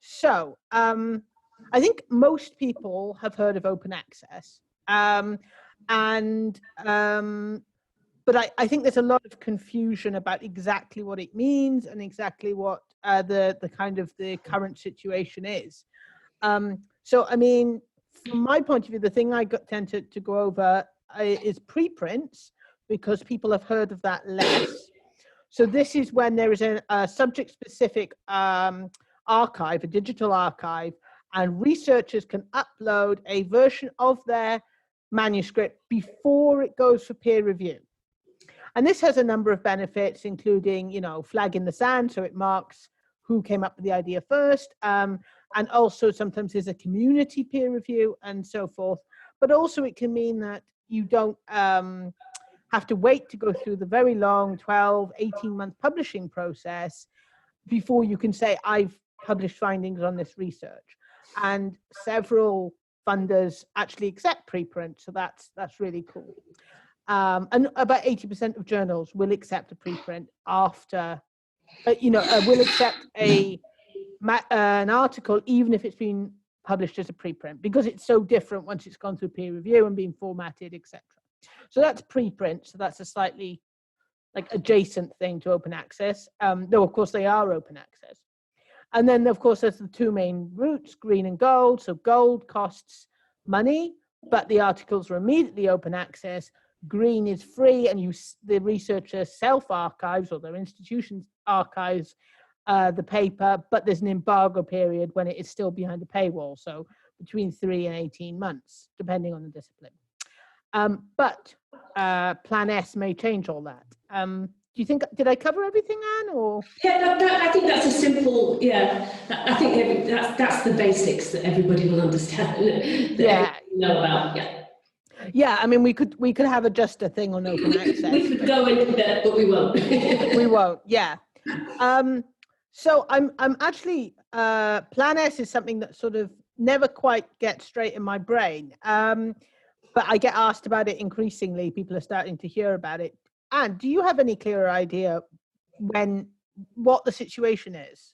So I think most people have heard of open access. But I think there's a lot of confusion about exactly what it means and exactly what the kind of the current situation is. So, I mean, from my point of view, the thing I tend to go over is preprints, because people have heard of that less. So this is when there is a subject-specific archive, a digital archive, and researchers can upload a version of their manuscript before it goes for peer review. And this has a number of benefits, including, you know, flag in the sand, so it marks who came up with the idea first, and also sometimes there's a community peer review and so forth. But also it can mean that you don't have to wait to go through the very long 12, 18-month publishing process before you can say, I've published findings on this research. And several funders actually accept preprint, so that's really cool. And about 80% of journals will accept a preprint after, will accept an article even if it's been published as a preprint, because it's so different once it's gone through peer review and been formatted, etc. So that's preprint. So that's a slightly like adjacent thing to open access, though of course they are open access. And then of course there's the two main routes, green and gold. So gold costs money, but the articles are immediately open access. Green is free, and the researcher self-archives, or their institution archives the paper, but there's an embargo period when it is still behind a paywall, so between 3 and 18 months, depending on the discipline. But Plan S may change all that. Do you think, did I cover everything, Anne? Or? Yeah, I think that's a simple, I think that's the basics that everybody will understand, that know about, Yeah, I mean, we could have just a thing on open access. We could go into that, but we won't. We won't, yeah. So I'm actually, Plan S is something that sort of never quite gets straight in my brain. But I get asked about it increasingly. People are starting to hear about it. Anne, do you have any clearer idea what the situation is?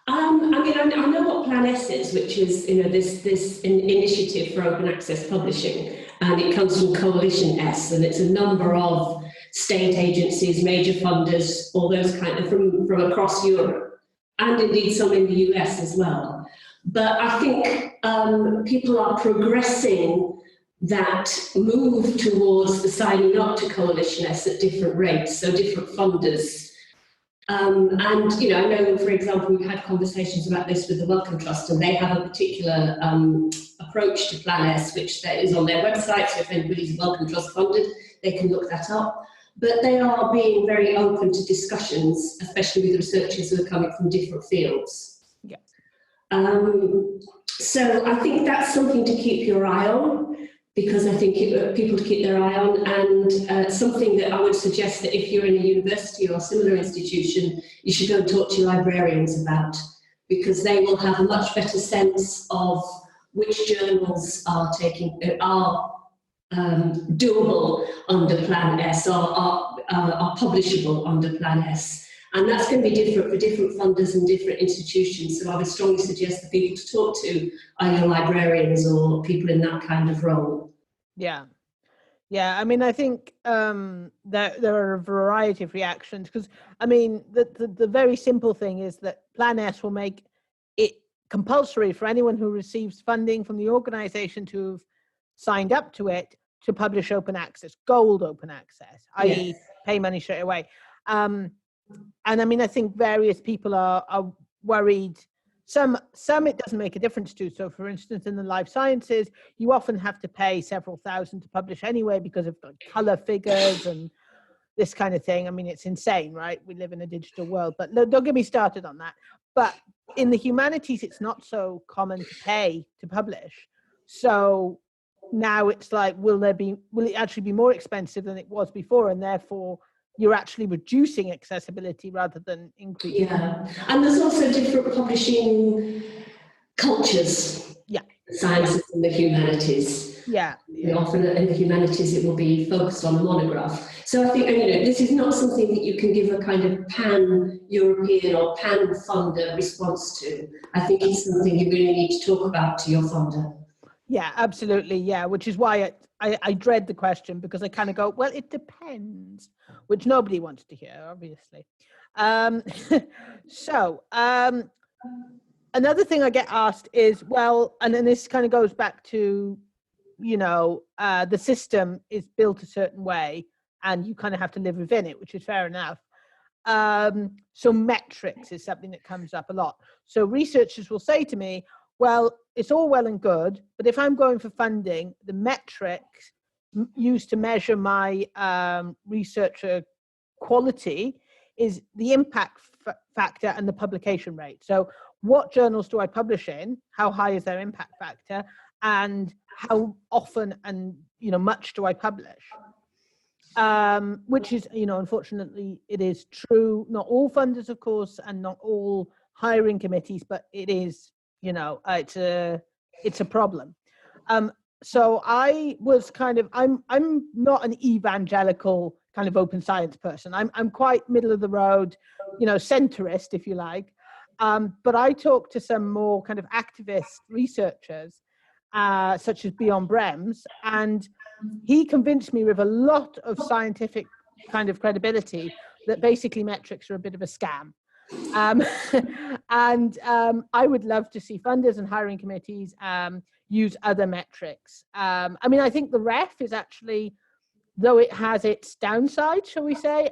I mean, I know what Plan S is, which is, this initiative for open access publishing, and it comes from Coalition S, and it's a number of state agencies, major funders, all those kind of from across Europe, and indeed some in the US as well. But I think people are progressing that move towards the signing up to Coalition S at different rates, so different funders. And, I know, for example, we've had conversations about this with the Wellcome Trust, and they have a particular approach to Plan S, which is on their website, so if anybody's Wellcome Trust funded, they can look that up. But they are being very open to discussions, especially with researchers who are coming from different fields. Yeah. So I think that's something to keep your eye on, because I think people to keep their eye on, and something that I would suggest that if you're in a university or a similar institution, you should go and talk to your librarians about, because they will have a much better sense of which journals are doable under Plan S, or are publishable under Plan S. And that's going to be different for different funders and different institutions. So I would strongly suggest the people to talk to are your librarians or people in that kind of role. Yeah. Yeah, I mean, I think there are a variety of reactions, because, I mean, the very simple thing is that Plan S will make it compulsory for anyone who receives funding from the organization to have signed up to it to publish open access, gold open access, i.e. pay money straight away. And I mean, I think various people are worried. Some it doesn't make a difference to. So for instance, in the life sciences, you often have to pay several thousand to publish anyway because of color figures and this kind of thing. I mean, it's insane, right? We live in a digital world, but don't get me started on that. But in the humanities, it's not so common to pay to publish. So now it's like, will it actually be more expensive than it was before? And therefore, you're actually reducing accessibility rather than increasing. Yeah, and there's also different publishing cultures. Yeah, the sciences and the humanities. Yeah. Often in the humanities it will be focused on a monograph. So I think, this is not something that you can give a kind of pan-European or pan-funder response to. I think it's something you really need to talk about to your funder. Yeah, absolutely. Yeah, which is why I dread the question, because I kind of go, well, it depends, which nobody wants to hear, obviously. Another thing I get asked is, well, and then this kind of goes back to, the system is built a certain way and you kind of have to live within it, which is fair enough. So metrics is something that comes up a lot. So researchers will say to me, well, it's all well and good, but if I'm going for funding, the metrics used to measure my researcher quality is the impact factor and the publication rate. So what journals do I publish in? How high is their impact factor? And how often and much do I publish? Which is, unfortunately, it is true. Not all funders, of course, and not all hiring committees, but it is, it's a problem. So I was kind of, I'm not an evangelical kind of open science person. I'm quite middle of the road, centrist, if you like. But I talked to some more kind of activist researchers, such as Bjorn Brems, and he convinced me with a lot of scientific kind of credibility that basically metrics are a bit of a scam. I would love to see funders and hiring committees use other metrics. I think the REF is actually, though it has its downside, shall we say,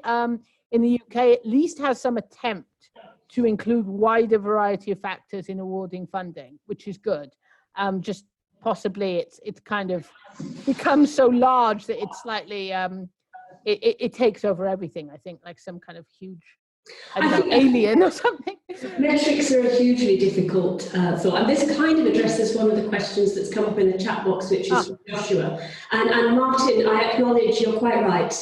in the UK, at least has some attempt to include wider variety of factors in awarding funding, which is good. Just possibly it's kind of becomes so large that it's slightly, it takes over everything, I think, like some kind of huge, alien or something. Metrics are a hugely difficult thought, and this kind of addresses one of the questions that's come up in the chat box, which is from Joshua. And Martin, I acknowledge you're quite right.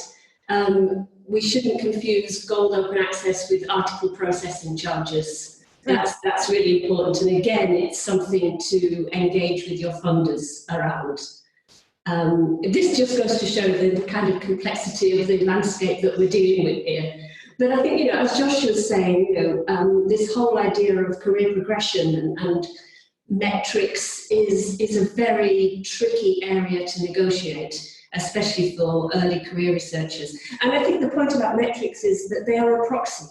We shouldn't confuse gold open access with article processing charges. That's really important, and again, it's something to engage with your funders around. This just goes to show the kind of complexity of the landscape that we're dealing with here. But I think, as Josh was saying, this whole idea of career progression and metrics is a very tricky area to negotiate, especially for early career researchers. And I think the point about metrics is that they are a proxy.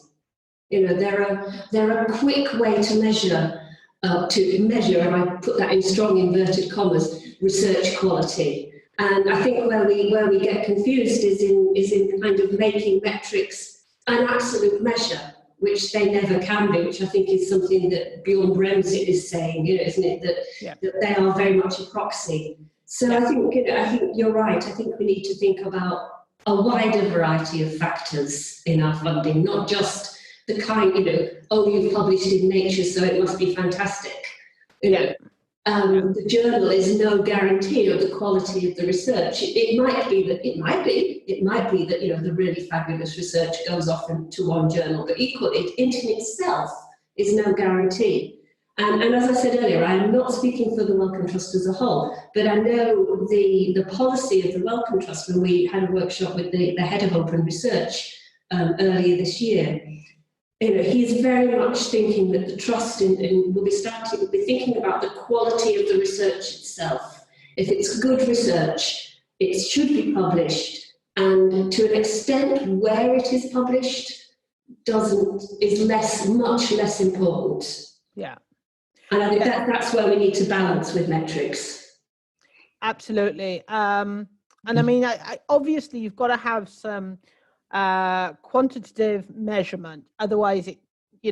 They're a quick way to measure, and I put that in strong inverted commas, research quality. And I think where we get confused is in kind of making metrics an absolute measure, which they never can be, which I think is something that Bjorn Brems is saying, isn't it? That they are very much a proxy. So I think you're right. I think we need to think about a wider variety of factors in our funding, not just the kind, you've published in Nature, so it must be fantastic. The journal is no guarantee of the quality of the research. It might be that the really fabulous research goes off into one journal, but equally, it in itself is no guarantee. And as I said earlier, I am not speaking for the Wellcome Trust as a whole, but I know the policy of the Wellcome Trust, when we had a workshop with the head of open research earlier this year. He's very much thinking that the trust will be thinking about the quality of the research itself. If it's good research, it should be published, and to an extent where it is published is much less important. Yeah. And I think that's where we need to balance with metrics. Absolutely. And I obviously you've got to have some quantitative measurement, otherwise you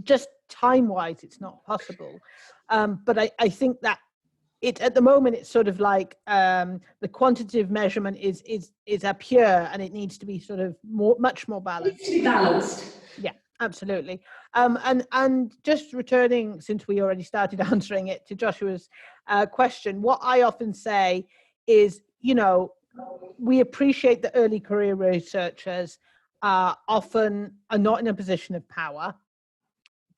just time-wise it's not possible. But I think that at the moment it's sort of like the quantitative measurement is a pure, and it needs to be sort of much more balanced. It needs to be balanced. Yeah, absolutely. And just returning, since we already started answering it, to Joshua's question, what I often say is, we appreciate that early career researchers often are not in a position of power.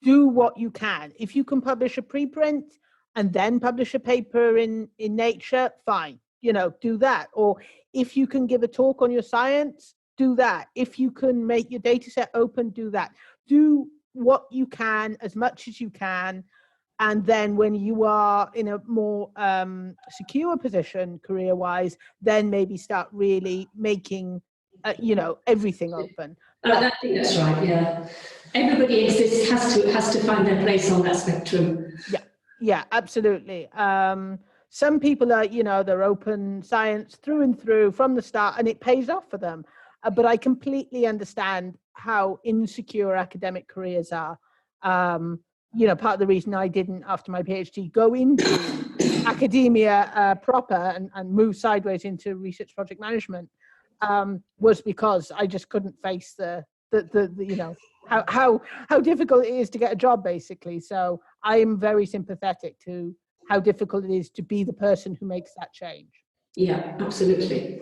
Do what you can. If you can publish a preprint and then publish a paper in Nature, fine, you know, do that. Or if you can give a talk on your science, do that. If you can make your data set open, do that. Do what you can, as much as you can. And then when you are in a more secure position career-wise, then maybe start really making, you know, everything open. I think that's right, yeah. Everybody has to find their place on that spectrum. Yeah, absolutely. Some people are, you know, they're open science through and through from the start, and it pays off for them. But I completely understand how insecure academic careers are. You know, part of the reason I didn't, after my PhD, go into academia proper and move sideways into research project management was because I just couldn't face the you know, how difficult it is to get a job, basically. So I am very sympathetic to how difficult it is to be the person who makes that change. Yeah, absolutely.